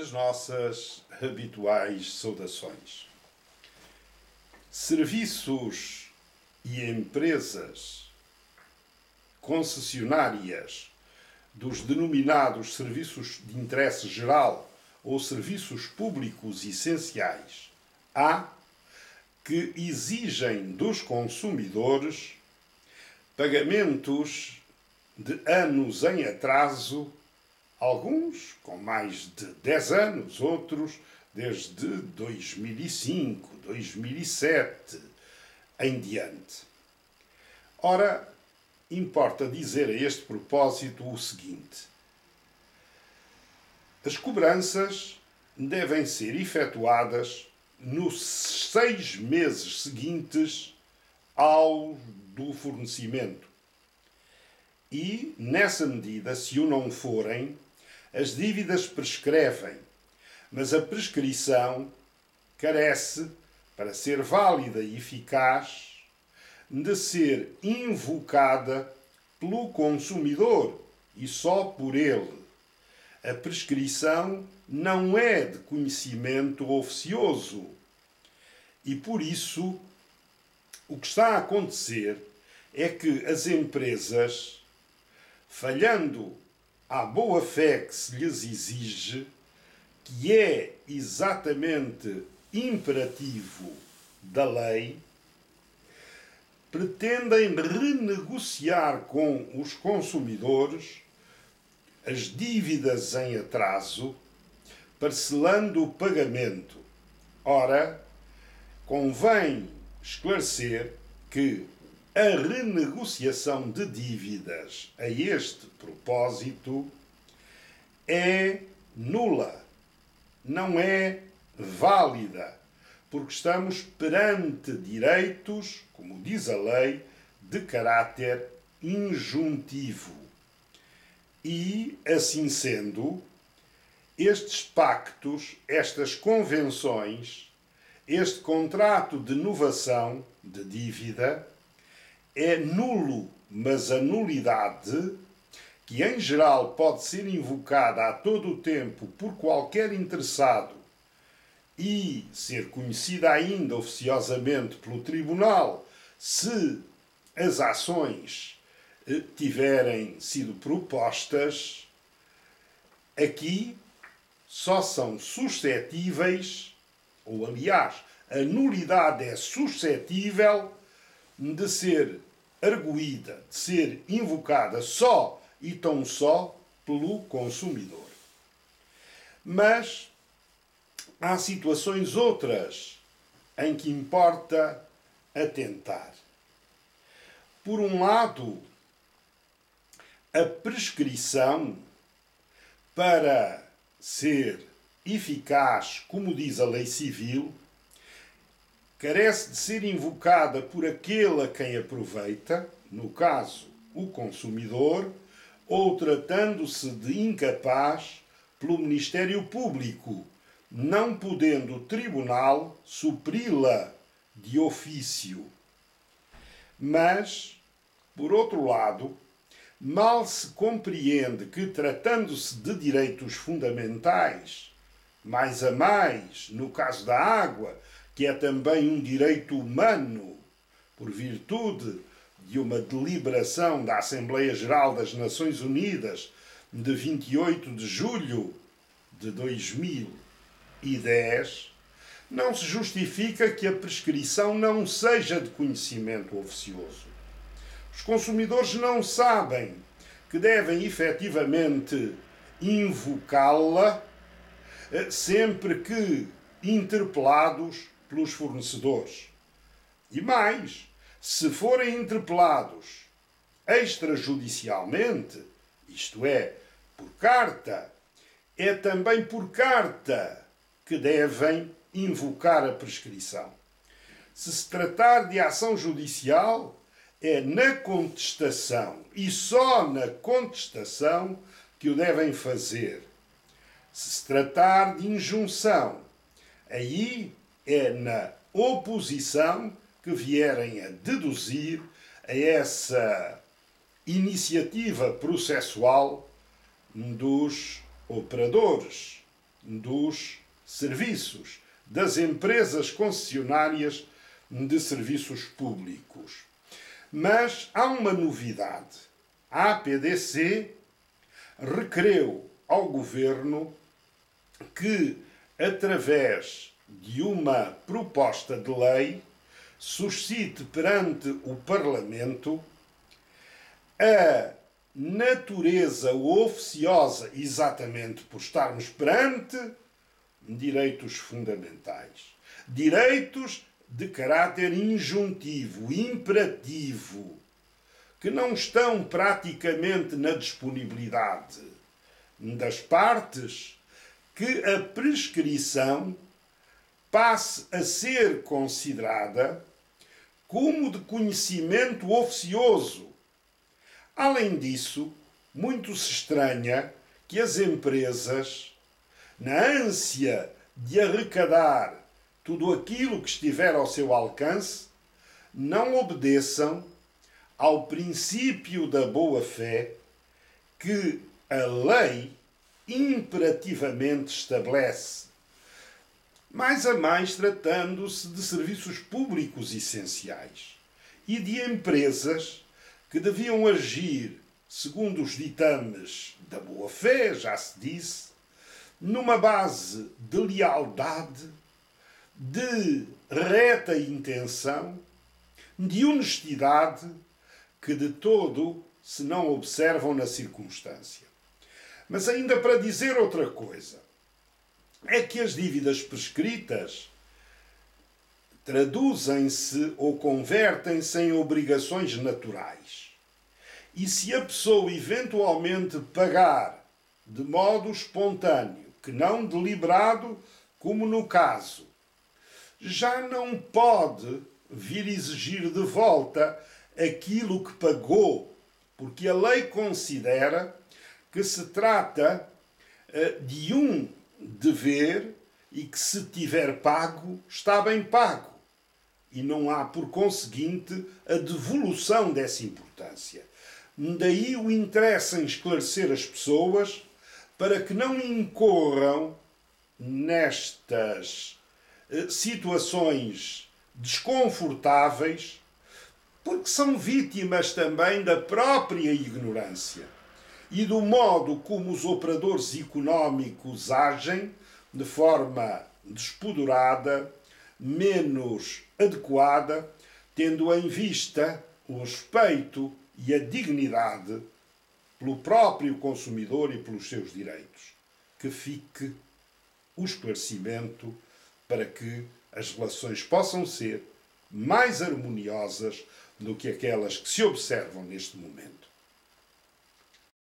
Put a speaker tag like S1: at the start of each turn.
S1: as nossas habituais saudações. Serviços e empresas concessionárias dos denominados serviços de interesse geral ou serviços públicos essenciais há que exigem dos consumidores pagamentos de anos em atraso, alguns com mais de 10 anos, outros desde 2005, 2007 em diante. Ora, importa dizer a este propósito o seguinte: as cobranças devem ser efetuadas nos 6 meses seguintes ao do fornecimento. E, nessa medida, se o não forem, as dívidas prescrevem, mas a prescrição carece, para ser válida e eficaz, de ser invocada pelo consumidor e só por ele. A prescrição não é de conhecimento oficioso e, por isso, o que está a acontecer é que as empresas, falhando à boa fé que se lhes exige, que é exatamente imperativo da lei, pretendem renegociar com os consumidores as dívidas em atraso, parcelando o pagamento. Ora, convém esclarecer que a renegociação de dívidas a este propósito é nula, não é válida, porque estamos perante direitos, como diz a lei, de caráter injuntivo. E, assim sendo, estes pactos, estas convenções, este contrato de novação de dívida é nulo, mas a nulidade, que em geral pode ser invocada a todo o tempo por qualquer interessado e ser conhecida ainda oficiosamente pelo tribunal se as ações tiverem sido propostas, aqui só são suscetíveis, ou aliás, a nulidade é suscetível de ser arguída, de ser invocada só e tão só pelo consumidor. Mas há situações outras em que importa atentar. Por um lado, a prescrição, para ser eficaz, como diz a lei civil, carece de ser invocada por aquele a quem aproveita, no caso, o consumidor, ou tratando-se de incapaz, pelo Ministério Público, não podendo o tribunal supri-la de ofício. Mas, por outro lado, mal se compreende que, tratando-se de direitos fundamentais, mais a mais, no caso da água, que é também um direito humano, por virtude de uma deliberação da Assembleia Geral das Nações Unidas de 28 de julho de 2010, não se justifica que a prescrição não seja de conhecimento oficioso. Os consumidores não sabem que devem efetivamente invocá-la sempre que interpelados pelos fornecedores. E mais, se forem interpelados extrajudicialmente, isto é, por carta, é também por carta que devem invocar a prescrição. Se tratar de ação judicial, é na contestação e só na contestação que o devem fazer. Se tratar de injunção, aí é na oposição que vierem a deduzir a essa iniciativa processual dos operadores dos serviços, das empresas concessionárias de serviços públicos. Mas há uma novidade. A APDC requereu ao Governo que, através de uma proposta de lei, suscite perante o Parlamento a natureza oficiosa, exatamente por estarmos perante direitos fundamentais. Direitos de caráter injuntivo, imperativo, que não estão praticamente na disponibilidade das partes, que a prescrição passe a ser considerada como de conhecimento oficioso. Além disso, muito se estranha que as empresas, na ânsia de arrecadar tudo aquilo que estiver ao seu alcance, não obedeçam ao princípio da boa-fé que a lei imperativamente estabelece, mais a mais tratando-se de serviços públicos essenciais e de empresas que deviam agir segundo os ditames da boa-fé, já se disse, numa base de lealdade, de reta intenção, de honestidade, que de todo se não observam na circunstância. Mas ainda para dizer outra coisa, é que as dívidas prescritas traduzem-se ou convertem-se em obrigações naturais. E se a pessoa eventualmente pagar de modo espontâneo, que não deliberado, como no caso, já não pode vir exigir de volta aquilo que pagou, porque a lei considera que se trata de um dever e que, se tiver pago, está bem pago. E não há, por conseguinte, a devolução dessa importância. Daí o interesse em esclarecer as pessoas para que não incorram nestas situações desconfortáveis, porque são vítimas também da própria ignorância e do modo como os operadores económicos agem de forma despoderada, menos adequada, tendo em vista o respeito e a dignidade pelo próprio consumidor e pelos seus direitos. Que fique o esclarecimento para que as relações possam ser mais harmoniosas do que aquelas que se observam neste momento.